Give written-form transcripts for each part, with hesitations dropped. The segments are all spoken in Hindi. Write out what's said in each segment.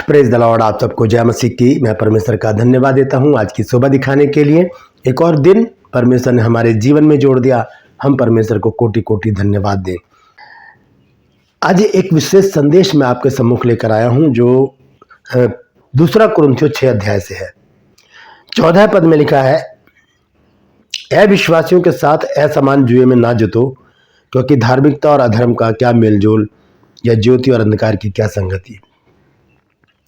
Praise the Lord. आप सबको जय मसीह की मैं परमेश्वर का धन्यवाद देता हूं आज की सुबह दिखाने के लिए। एक और दिन परमेश्वर ने हमारे जीवन में जोड़ दिया, हम परमेश्वर को कोटि कोटि धन्यवाद दें। आज एक विशेष संदेश मैं आपके सम्मुख लेकर आया हूं जो दूसरा कुरिन्थियों 6 अध्याय से है। 14 पद में लिखा है, ऐ विश्वासियों के साथ असमान जुए में ना जुतो, क्योंकि धार्मिकता और अधर्म का क्या मेलजोल, या ज्योति और अंधकार की क्या संगति।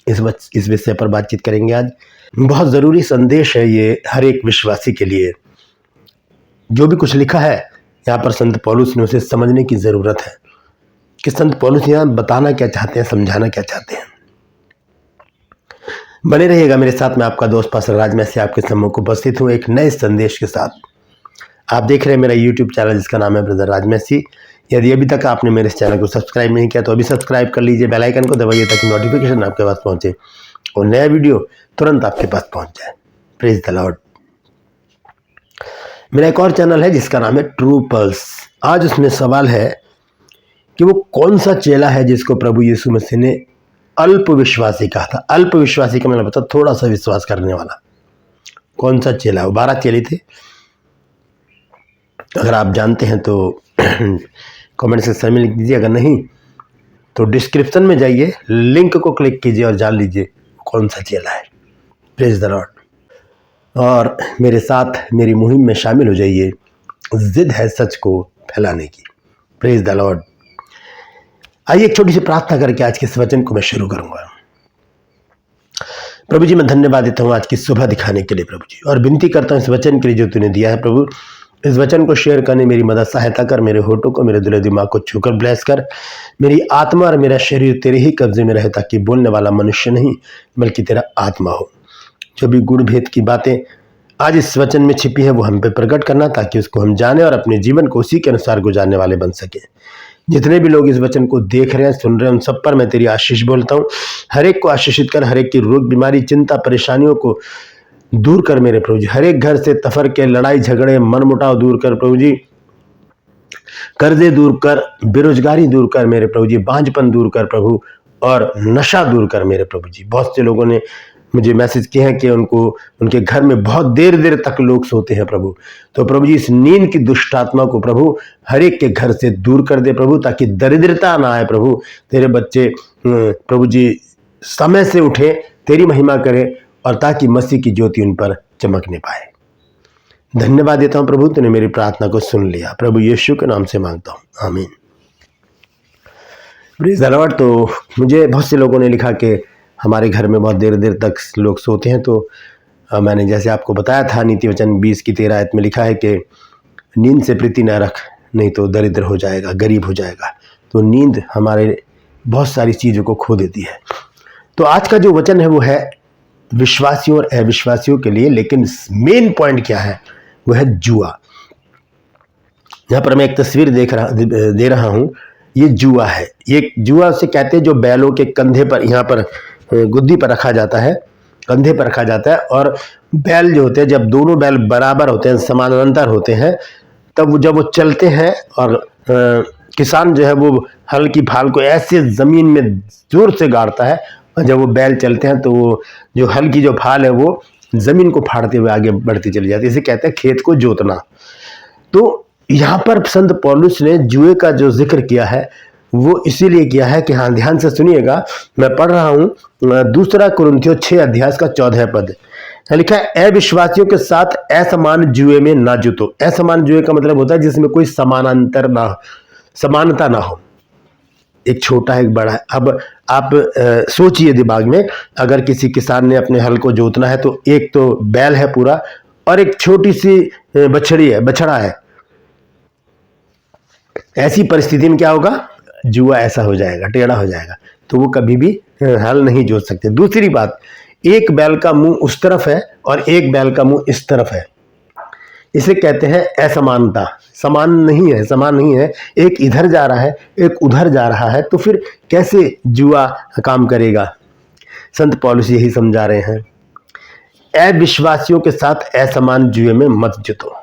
इस विषय पर बातचीत करेंगे आज। बहुत ज़रूरी संदेश है ये हर एक विश्वासी के लिए। जो भी कुछ लिखा है यहाँ पर संत पौलुस ने उसे समझने की ज़रूरत है कि संत पौलुस यहाँ बताना क्या चाहते हैं, समझाना क्या चाहते हैं। बने रहिएगा मेरे साथ। मैं आपका दोस्त पास्टर राज मैसी आपके सम्मुख उपस्थित हूँ एक नए संदेश के साथ। आप देख रहे हैं मेरा यूट्यूब चैनल जिसका नाम है ब्रदर राज मैसी। यदि अभी तक आपने मेरे इस चैनल को सब्सक्राइब नहीं किया तो अभी सब्सक्राइब कर लीजिए, बेल आइकन को दबाइए ताकि नोटिफिकेशन आपके पास पहुंचे और नया वीडियो तुरंत आपके पास पहुंच जाए। Praise the Lord. मेरा एक और चैनल है जिसका नाम है ट्रू पल्स। आज उसमें सवाल है कि वो कौन सा चेला है जिसको प्रभु यीशु मसीह ने अल्प विश्वासी कहा था। अल्प विश्वासी का मतलब होता थोड़ा सा विश्वास करने वाला। कौन सा चेला? वो 12 चेले थे। अगर आप जानते हैं तो कमेंट सेक्शन में लिख दीजिए, अगर नहीं तो डिस्क्रिप्शन में जाइए, लिंक को क्लिक कीजिए और जान लीजिए कौन सा चेला है। Praise the Lord. और मेरे साथ मेरी मुहिम में शामिल हो जाइए। जिद है सच को फैलाने की। Praise the Lord. आइए एक छोटी सी प्रार्थना करके आज के इस वचन को मैं शुरू करूंगा। प्रभु जी, मैं धन्यवाद देता हूँ आज की सुबह दिखाने के लिए प्रभु जी, और विनती करता हूँ इस वचन के लिए जो तूने दिया है प्रभु। इस वचन को शेयर करने मेरी मदद सहायता कर। मेरे होठों को, मेरे दिल दिमाग को छूकर ब्लेस कर। मेरी आत्मा और मेरा शरीर तेरे ही कब्जे में रहे, ताकि बोलने वाला मनुष्य नहीं बल्कि तेरा आत्मा हो। जो भी गुण भेद की बातें आज इस वचन में छिपी है वो हम पे प्रकट करना, ताकि उसको हम जाने और अपने जीवन को उसी के अनुसार गुजारने वाले बन सके। जितने भी लोग इस वचन को देख रहे हैं, सुन रहे हैं, उन सब पर मैं तेरी आशीष बोलता हूँ। हर एक को आशीषित कर। हर एक की रोग बीमारी चिंता परेशानियों को दूर कर मेरे प्रभु जी। हर एक घर से तफर के लड़ाई झगड़े मनमुटाव दूर कर प्रभु जी। कर्जे दूर कर, बेरोजगारी दूर कर मेरे प्रभु जी, बांझपन दूर कर प्रभु, और नशा दूर कर मेरे प्रभु जी। बहुत से लोगों ने मुझे मैसेज किए हैं कि उनके घर में बहुत देर देर तक लोग सोते हैं प्रभु। तो प्रभु जी, इस नींद की दुष्ट आत्मा को प्रभु हर एक के घर से दूर कर दे प्रभु, ताकि दरिद्रता ना आए प्रभु। तेरे बच्चे प्रभु जी समय से उठे, तेरी महिमा करें, और ताकि मसीह की ज्योति उन पर चमकने पाए। धन्यवाद देता हूं प्रभु, तूने मेरी प्रार्थना को सुन लिया। प्रभु यीशु के नाम से मांगता हूं, आमीन। Praise the Lord. तो मुझे बहुत से लोगों ने लिखा कि हमारे घर में बहुत देर देर तक लोग सोते हैं। तो मैंने जैसे आपको बताया था, नीति वचन 20 की 13 आयत में लिखा है कि नींद से प्रीति न रख, नहीं तो दरिद्र हो जाएगा, गरीब हो जाएगा। तो नींद हमारे बहुत सारी चीज़ों को खो देती है। तो आज का जो वचन है वो है विश्वासियों और अविश्वासियों के लिए, लेकिन मेन पॉइंट क्या है? वो है जुआ। यहाँ पर मैं एक तस्वीर दे रहा हूँ। ये जुआ है। ये जुआ उसे कहते हैं जो बैलों के कंधे पर, यहाँ पर गुद्दी पर रखा जाता है, कंधे पर रखा जाता है। और बैल जो होते हैं, जब दोनों बैल बराबर होते हैं, समानांतर होते हैं, तब जब वो चलते हैं और किसान जो है वो हल की फाल को ऐसे जमीन में जोर से गाड़ता है, और जब वो बैल चलते हैं तो वो जो हल की जो फाल है वो जमीन को फाड़ते हुए आगे बढ़ती चली जाती है। इसे कहते हैं खेत को जोतना। तो यहाँ पर संत पौलुस ने जुए का जो जिक्र किया है वो इसीलिए किया है कि, हाँ ध्यान से सुनिएगा, मैं पढ़ रहा हूँ दूसरा कुरिन्थियों 6 अध्याय का 14 पद। लिखा है, अविश्वासियों के साथ असमान जुए में ना जुतो। असमान जुए का मतलब होता है जिसमें कोई समानता ना हो। एक छोटा है, एक बड़ा है। अब आप सोचिए दिमाग में, अगर किसी किसान ने अपने हल को जोतना है तो एक तो बैल है पूरा, और एक छोटी सी बछड़ा है। ऐसी परिस्थिति में क्या होगा? जुआ ऐसा हो जाएगा, टेढ़ा हो जाएगा, तो वो कभी भी हल नहीं जोत सकते। दूसरी बात, एक बैल का मुंह उस तरफ है और एक बैल का मुंह इस तरफ है। इसे कहते हैं असमानता। समान नहीं है। एक इधर जा रहा है, एक उधर जा रहा है, तो फिर कैसे जुआ काम करेगा? संत पौलुस यही समझा रहे हैं। अविश्वासियों के साथ असमान जुए में मत जुतो।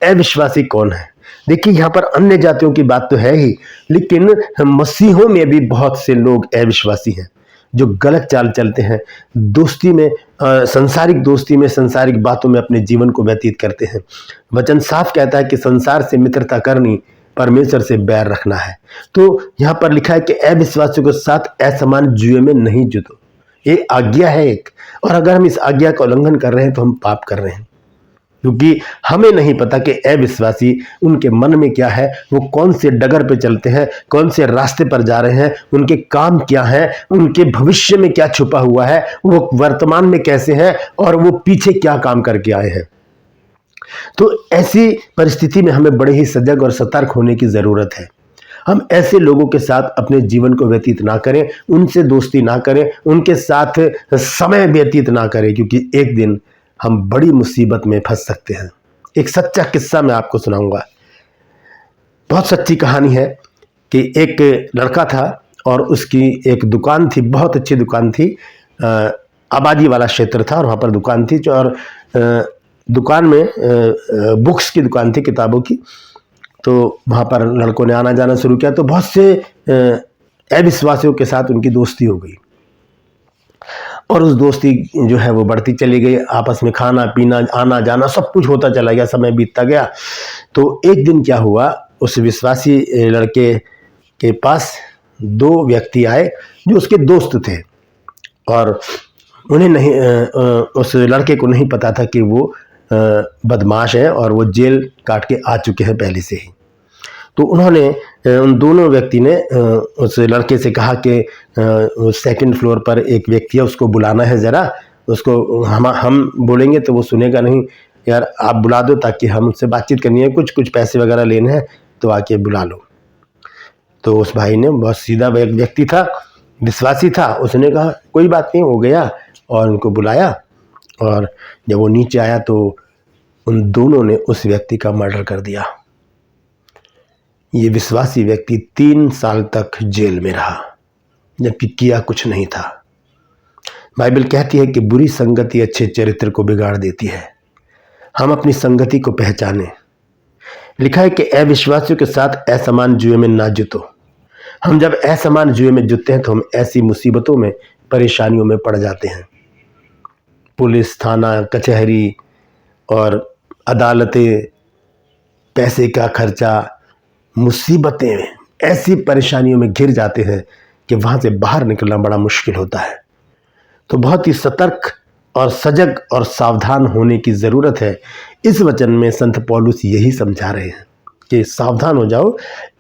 अविश्वासी कौन है? देखिए, यहाँ पर अन्य जातियों की बात तो है ही, लेकिन मसीहों में भी बहुत से लोग अविश्वासी हैं। जो गलत चाल चलते हैं, दोस्ती में संसारिक दोस्ती में, संसारिक बातों में अपने जीवन को व्यतीत करते हैं। वचन साफ कहता है कि संसार से मित्रता करनी, परमेश्वर से बैर रखना है। तो यहाँ पर लिखा है कि अविश्वासियों के साथ असमान जुए में नहीं जुटो। ये आज्ञा है एक, और अगर हम इस आज्ञा का उल्लंघन कर रहे हैं तो हम पाप कर रहे हैं, क्योंकि हमें नहीं पता कि अविश्वासी उनके मन में क्या है, वो कौन से डगर पे चलते हैं, कौन से रास्ते पर जा रहे हैं, उनके काम क्या हैं, उनके भविष्य में क्या छुपा हुआ है, वो वर्तमान में कैसे हैं और वो पीछे क्या काम करके आए हैं। तो ऐसी परिस्थिति में हमें बड़े ही सजग और सतर्क होने की जरूरत है। हम ऐसे लोगों के साथ अपने जीवन को व्यतीत ना करें, उनसे दोस्ती ना करें, उनके साथ समय व्यतीत ना करें, क्योंकि एक दिन हम बड़ी मुसीबत में फंस सकते हैं। एक सच्चा किस्सा मैं आपको सुनाऊंगा, बहुत सच्ची कहानी है कि एक लड़का था और उसकी एक दुकान थी, बहुत अच्छी दुकान थी, आबादी वाला क्षेत्र था और वहाँ पर दुकान थी, और दुकान में बुक्स की दुकान थी, किताबों की। तो वहाँ पर लड़कों ने आना जाना शुरू किया, तो बहुत से अविश्वासियों के साथ उनकी दोस्ती हो गई और उस दोस्ती जो है वो बढ़ती चली गई। आपस में खाना पीना, आना जाना सब कुछ होता चला गया, समय बीतता गया। तो एक दिन क्या हुआ, उस विश्वासी लड़के के पास दो व्यक्ति आए जो उसके दोस्त थे, और उन्हें नहीं उस लड़के को नहीं पता था कि वो बदमाश है और वो जेल काट के आ चुके हैं पहले से ही। तो उन्होंने, उन दोनों व्यक्ति ने उस लड़के से कहा कि सेकंड फ्लोर पर एक व्यक्ति है, उसको बुलाना है ज़रा, उसको हम बोलेंगे तो वो सुनेगा नहीं, यार आप बुला दो ताकि हम उससे बातचीत करनी है, कुछ पैसे वगैरह लेने हैं, तो आके बुला लो। तो उस भाई ने, बहुत सीधा व्यक्ति था, विश्वासी था, उसने कहा कोई बात नहीं, हो गया, और उनको बुलाया। और जब वो नीचे आया तो उन दोनों ने उस व्यक्ति का मर्डर कर दिया। ये विश्वासी व्यक्ति 3 साल तक जेल में रहा, जबकि किया कुछ नहीं था। बाइबल कहती है कि बुरी संगति अच्छे चरित्र को बिगाड़ देती है। हम अपनी संगति को पहचानें। लिखा है कि अविश्वासियों के साथ असमान जुए में ना जुटो। हम जब असमान जुए में जुटते हैं तो हम ऐसी मुसीबतों में, परेशानियों में पड़ जाते हैं। पुलिस, थाना, कचहरी और अदालतें, पैसे का खर्चा, मुसीबतें, ऐसी परेशानियों में घिर जाते हैं कि वहाँ से बाहर निकलना बड़ा मुश्किल होता है। तो बहुत ही सतर्क और सजग और सावधान होने की ज़रूरत है। इस वचन में संत पौलुस यही समझा रहे हैं कि सावधान हो जाओ,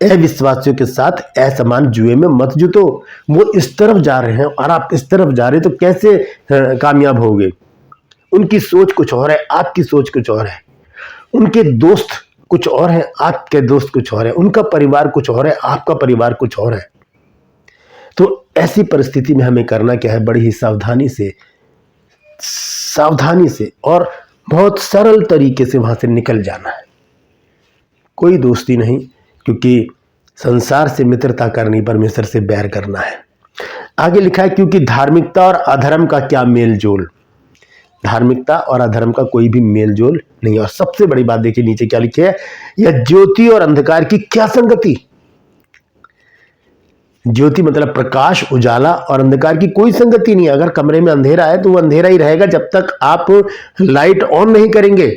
अविश्वासियों के साथ असमान जुए में मत जुटो। वो इस तरफ जा रहे हैं और आप इस तरफ जा रहे हैं, तो कैसे कामयाब होगे? उनकी सोच कुछ और है, आपकी सोच कुछ और है। उनके दोस्त कुछ और है, आपके दोस्त कुछ और है। उनका परिवार कुछ और है, आपका परिवार कुछ और है। तो ऐसी परिस्थिति में हमें करना क्या है? बड़ी ही सावधानी से और बहुत सरल तरीके से वहां से निकल जाना है। कोई दोस्ती नहीं, क्योंकि संसार से मित्रता करनी, परमेश्वर से बैर करना है। आगे लिखा है, क्योंकि धार्मिकता और अधर्म का क्या मेल जोल। धार्मिकता और अधर्म का कोई भी मेल जोल नहीं। और सबसे बड़ी बात देखिए नीचे क्या लिखे है, यह ज्योति और अंधकार की क्या संगति। ज्योति मतलब प्रकाश, उजाला, और अंधकार की कोई संगति नहीं। अगर कमरे में अंधेरा है तो वो अंधेरा ही रहेगा जब तक आप लाइट ऑन नहीं करेंगे।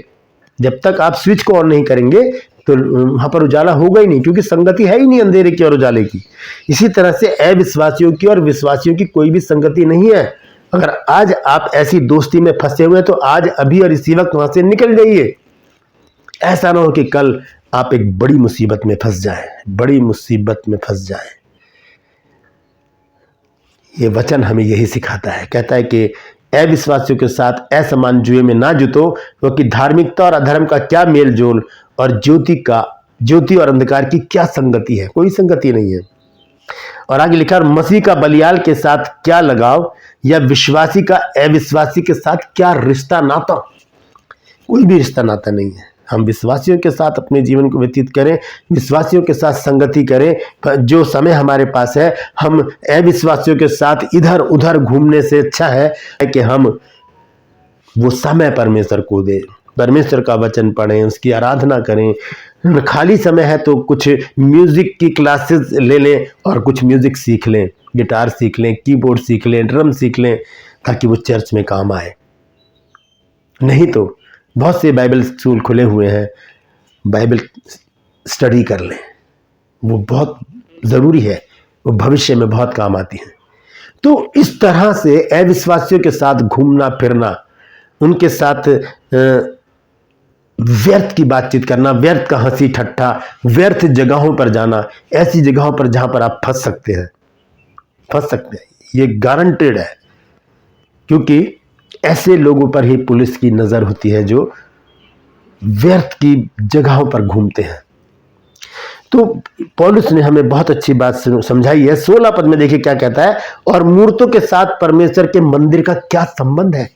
जब तक आप स्विच को ऑन नहीं करेंगे तो वहां पर उजाला होगा ही नहीं, क्योंकि संगति है ही नहीं अंधेरे की और उजाले की। इसी तरह से अविश्वासियों की और विश्वासियों की कोई भी संगति नहीं है। अगर आज आप ऐसी दोस्ती में फंसे हुए हैं तो आज, अभी और इसी वक्त वहां से निकल जाइए। ऐसा ना हो कि कल आप एक बड़ी मुसीबत में फंस जाएं, बड़ी मुसीबत में फंस जाएं। ये वचन हमें यही सिखाता है। कहता है कि अविश्वासियों के साथ असमान जुए में ना जुटो, क्योंकि धार्मिकता और अधर्म का क्या मेल जोल, और ज्योति और अंधकार की क्या संगति है। कोई संगति नहीं है। और आगे लिखा, मसीह का बलियाल के साथ क्या लगाव, या विश्वासी का अविश्वासी के साथ क्या रिश्ता नाता। कोई भी रिश्ता नाता नहीं है। हम विश्वासियों के साथ अपने जीवन को व्यतीत करें, विश्वासियों के साथ संगति करें। जो समय हमारे पास है, हम अविश्वासियों के साथ इधर उधर घूमने से अच्छा है कि हम वो समय परमेश्वर को दें, परमेश्वर का वचन पढ़ें, उसकी आराधना करें। खाली समय है तो कुछ म्यूजिक की क्लासेस ले लें और कुछ म्यूजिक सीख लें, गिटार सीख लें, कीबोर्ड सीख लें, ड्रम सीख लें, ताकि वो चर्च में काम आए। नहीं तो बहुत से बाइबल स्कूल खुले हुए हैं, बाइबल स्टडी कर लें, वो बहुत ज़रूरी है, वो भविष्य में बहुत काम आती है। तो इस तरह से अविश्वासियों के साथ घूमना फिरना, उनके साथ व्यर्थ की बातचीत करना, व्यर्थ का हंसी ठट्ठा, व्यर्थ जगहों पर जाना, ऐसी जगहों पर जहां पर आप फंस सकते हैं, ये गारंटेड है। क्योंकि ऐसे लोगों पर ही पुलिस की नजर होती है जो व्यर्थ की जगहों पर घूमते हैं। तो पौलुस ने हमें बहुत अच्छी बात समझाई है। 16 पद में देखिए क्या कहता है, और मूर्तों के साथ परमेश्वर के मंदिर का क्या संबंध है।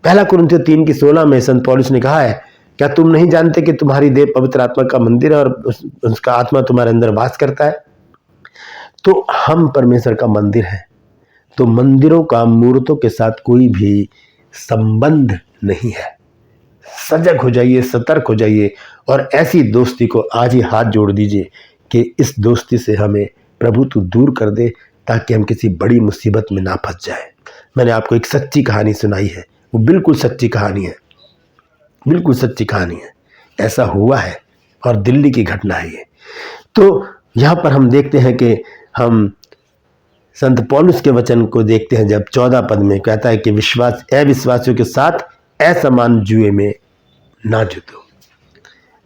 पहला कुरिन्थियों 3:16 में संत पौलुस ने कहा है, क्या तुम नहीं जानते कि तुम्हारी देह पवित्र आत्मा का मंदिर है और उसका आत्मा तुम्हारे अंदर वास करता है। तो हम परमेश्वर का मंदिर है, तो मंदिरों का मूर्तों के साथ कोई भी संबंध नहीं है। सजग हो जाइए, सतर्क हो जाइए और ऐसी दोस्ती को आज ही हाथ जोड़ दीजिए कि इस दोस्ती से हमें प्रभु तू दूर कर दे, ताकि हम किसी बड़ी मुसीबत में ना फंस जाए। मैंने आपको एक सच्ची कहानी सुनाई है, वो बिल्कुल सच्ची कहानी है, बिल्कुल सच्ची कहानी है, ऐसा हुआ है और दिल्ली की घटना है ये। तो यहाँ पर हम देखते हैं कि हम संत पौलुस के वचन को देखते हैं, जब 14 पद में कहता है कि अविश्वासियों के साथ असमान जुए में ना जुटो।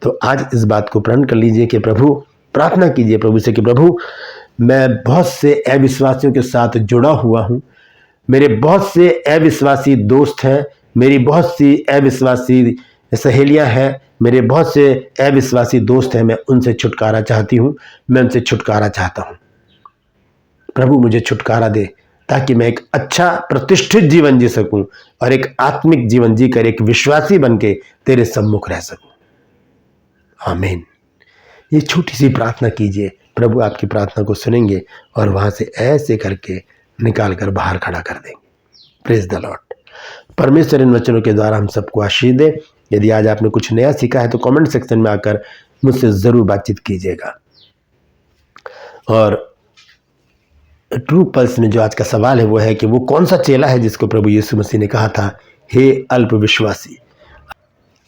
तो आज इस बात को प्रण कर लीजिए कि प्रभु, प्रार्थना कीजिए प्रभु से कि प्रभु, मैं बहुत से अविश्वासियों के साथ जुड़ा हुआ हूँ, मेरे बहुत से अविश्वासी दोस्त हैं, मेरी बहुत सी अविश्वासी सहेलियां हैं, मेरे बहुत से अविश्वासी दोस्त हैं, मैं उनसे छुटकारा चाहती हूँ, मैं उनसे छुटकारा चाहता हूँ। प्रभु मुझे छुटकारा दे, ताकि मैं एक अच्छा प्रतिष्ठित जीवन जी सकूं और एक आत्मिक जीवन जीकर एक विश्वासी बनके तेरे सम्मुख रह सकूं। आमीन। ये छोटी सी प्रार्थना कीजिए, प्रभु आपकी प्रार्थना को सुनेंगे और वहां से ऐसे करके निकाल कर बाहर खड़ा कर देंगे। Praise the Lord. परमेश्वर इन वचनों के द्वारा हम सबको आशीष दे। यदि आज आपने कुछ नया सीखा है तो कमेंट सेक्शन में आकर मुझसे जरूर बातचीत कीजिएगा। और ट्रू पल्स में जो आज का सवाल है वो है कि वो कौन सा चेला है जिसको प्रभु यीशु मसीह ने कहा था, हे अल्प विश्वासी।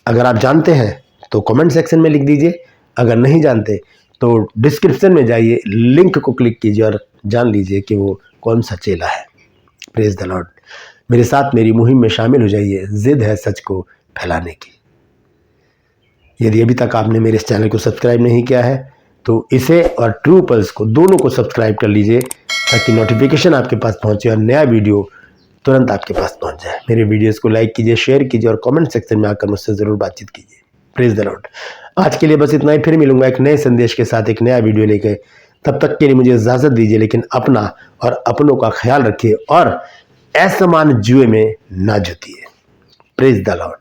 अगर आप जानते हैं तो कमेंट सेक्शन में लिख दीजिए, अगर नहीं जानते तो डिस्क्रिप्शन में जाइए, लिंक को क्लिक कीजिए और जान लीजिए कि वो कौन सा चेला है। Praise the Lord. मेरे साथ मेरी मुहिम में शामिल हो जाइए, जिद है सच को फैलाने की। यदि अभी तक आपने मेरे इस चैनल को सब्सक्राइब नहीं किया है तो इसे और ट्रू पल्स को, दोनों को सब्सक्राइब कर लीजिए, ताकि नोटिफिकेशन आपके पास पहुंचे और नया वीडियो तुरंत आपके पास पहुंच जाए। मेरे वीडियोस को लाइक कीजिए, शेयर कीजिए और कमेंट सेक्शन में आकर मुझसे ज़रूर बातचीत कीजिए। Praise the Lord. आज के लिए बस इतना ही, फिर मिलूंगा एक नए संदेश के साथ, एक नया वीडियो लेकर। तब तक के लिए मुझे इजाज़त दीजिए, लेकिन अपना और अपनों का ख्याल रखिए और असमान जुए में ना जुटिए। Praise the Lord.